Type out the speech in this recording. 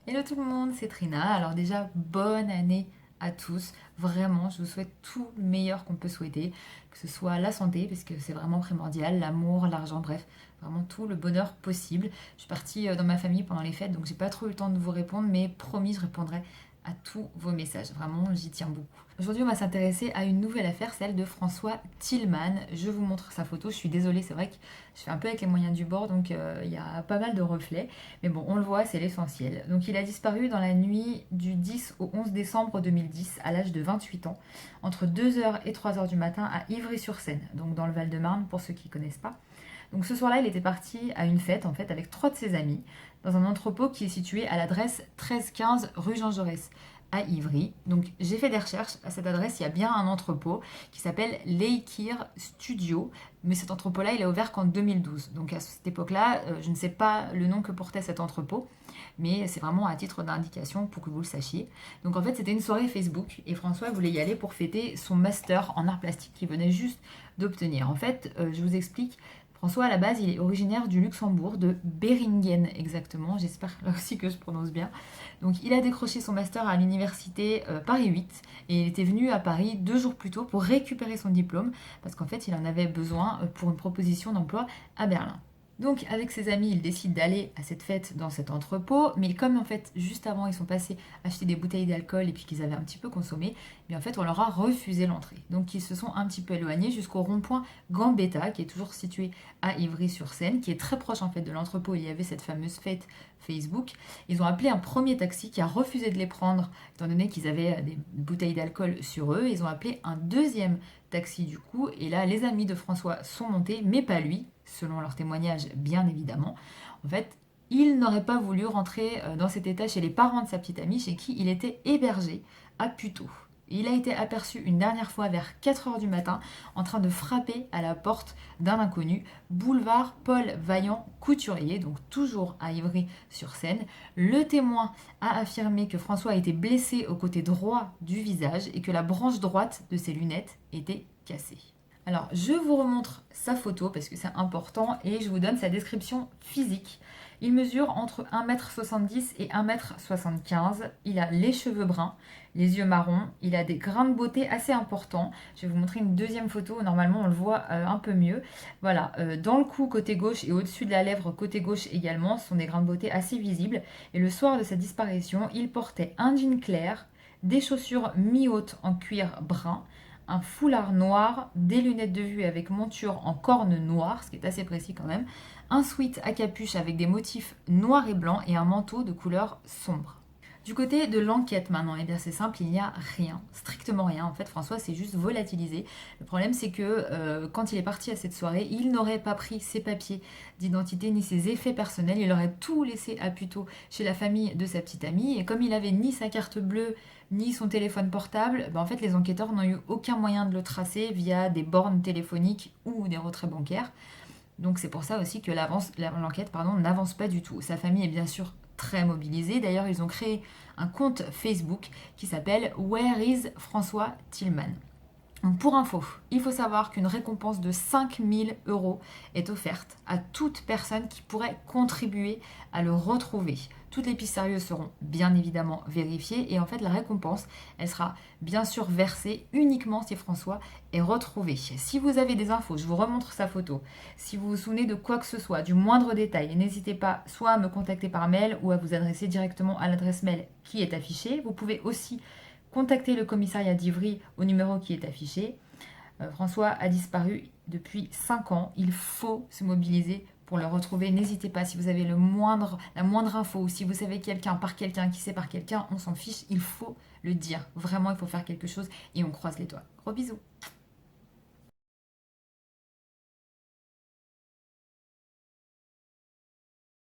Hello tout le monde, c'est Trina. Alors déjà, bonne année à tous. Vraiment, je vous souhaite tout le meilleur qu'on peut souhaiter, que ce soit la santé, parce que c'est vraiment primordial, l'amour, l'argent, bref, vraiment tout le bonheur possible. Je suis partie dans ma famille pendant les fêtes, donc j'ai pas trop eu le temps de vous répondre, mais promis, je répondrai à tous vos messages. Vraiment, j'y tiens beaucoup. Aujourd'hui, on va s'intéresser à une nouvelle affaire, celle de François Tillman. Je vous montre sa photo. Je suis désolée, c'est vrai que je fais un peu avec les moyens du bord, donc il y a pas mal de reflets. Mais bon, on le voit, c'est l'essentiel. Donc il a disparu dans la nuit du 10 au 11 décembre 2010, à l'âge de 28 ans, entre 2 heures et 3 heures du matin à Ivry-sur-Seine, donc dans le Val-de-Marne, pour ceux qui ne connaissent pas. Donc ce soir-là, il était parti à une fête, en fait, avec trois de ses amis, dans un entrepôt qui est situé à l'adresse 1315 rue Jean Jaurès, à Ivry. Donc j'ai fait des recherches. À cette adresse, il y a bien un entrepôt qui s'appelle Leikir Studio, mais cet entrepôt-là, il a ouvert qu'en 2012. Donc à cette époque-là, je ne sais pas le nom que portait cet entrepôt, mais c'est vraiment à titre d'indication pour que vous le sachiez. Donc en fait, c'était une soirée Facebook et François voulait y aller pour fêter son master en art plastique qu'il venait juste d'obtenir. En fait, je vous explique. François, à la base, il est originaire du Luxembourg, de Beringen exactement. J'espère là aussi que je prononce bien. Donc, il a décroché son master à l'université Paris 8 et il était venu à Paris 2 jours plus tôt pour récupérer son diplôme parce qu'en fait, il en avait besoin pour une proposition d'emploi à Berlin. Donc avec ses amis, il décide d'aller à cette fête dans cet entrepôt, mais comme en fait juste avant ils sont passés acheter des bouteilles d'alcool et puis qu'ils avaient un petit peu consommé, mais en fait on leur a refusé l'entrée. Donc ils se sont un petit peu éloignés jusqu'au rond-point Gambetta qui est toujours situé à Ivry-sur-Seine, qui est très proche en fait de l'entrepôt où il y avait cette fameuse fête Facebook. Ils ont appelé un premier taxi qui a refusé de les prendre étant donné qu'ils avaient des bouteilles d'alcool sur eux. Ils ont appelé un deuxième taxi du coup et là les amis de François sont montés mais pas lui, selon leur témoignage bien évidemment. En fait, il n'aurait pas voulu rentrer dans cet état chez les parents de sa petite amie chez qui il était hébergé à Puteaux. Il a été aperçu une dernière fois vers 4 heures du matin en train de frapper à la porte d'un inconnu, boulevard Paul Vaillant Couturier, donc toujours à Ivry-sur-Seine. Le témoin a affirmé que François a été blessé au côté droit du visage et que la branche droite de ses lunettes était cassée. Alors, je vous remontre sa photo parce que c'est important et je vous donne sa description physique. Il mesure entre 1,70 m et 1,75 m. Il a les cheveux bruns, les yeux marrons. Il a des grains de beauté assez importants. Je vais vous montrer une deuxième photo. Normalement, on le voit un peu mieux. Voilà, dans le cou côté gauche et au-dessus de la lèvre côté gauche également, ce sont des grains de beauté assez visibles. Et le soir de sa disparition, il portait un jean clair, des chaussures mi-hautes en cuir brun, un foulard noir, des lunettes de vue avec monture en corne noire, ce qui est assez précis quand même, un sweat à capuche avec des motifs noirs et blancs et un manteau de couleur sombre. Du côté de l'enquête maintenant, eh bien c'est simple, il n'y a rien, strictement rien. En fait, François s'est juste volatilisé. Le problème, c'est que quand il est parti à cette soirée, il n'aurait pas pris ses papiers d'identité ni ses effets personnels. Il aurait tout laissé à Puteaux chez la famille de sa petite amie. Et comme il avait ni sa carte bleue ni son téléphone portable, ben en fait, les enquêteurs n'ont eu aucun moyen de le tracer via des bornes téléphoniques ou des retraits bancaires. Donc c'est pour ça aussi que l'enquête n'avance pas du tout. Sa famille est bien sûr très mobilisée. D'ailleurs, ils ont créé un compte Facebook qui s'appelle Where is François Tillman. Donc pour info, il faut savoir qu'une récompense de 5 000 € est offerte à toute personne qui pourrait contribuer à le retrouver. Toutes les pistes sérieuses seront bien évidemment vérifiées et en fait la récompense, elle sera bien sûr versée uniquement si François est retrouvé. Si vous avez des infos, je vous remontre sa photo. Si vous vous souvenez de quoi que ce soit, du moindre détail, n'hésitez pas soit à me contacter par mail ou à vous adresser directement à l'adresse mail qui est affichée. Vous pouvez aussi contactez le commissariat d'Ivry au numéro qui est affiché. François a disparu depuis 5 ans. Il faut se mobiliser pour le retrouver. N'hésitez pas, si vous avez la moindre info ou si vous savez quelqu'un qui sait par quelqu'un, on s'en fiche. Il faut le dire. Vraiment, il faut faire quelque chose et on croise les doigts. Gros bisous.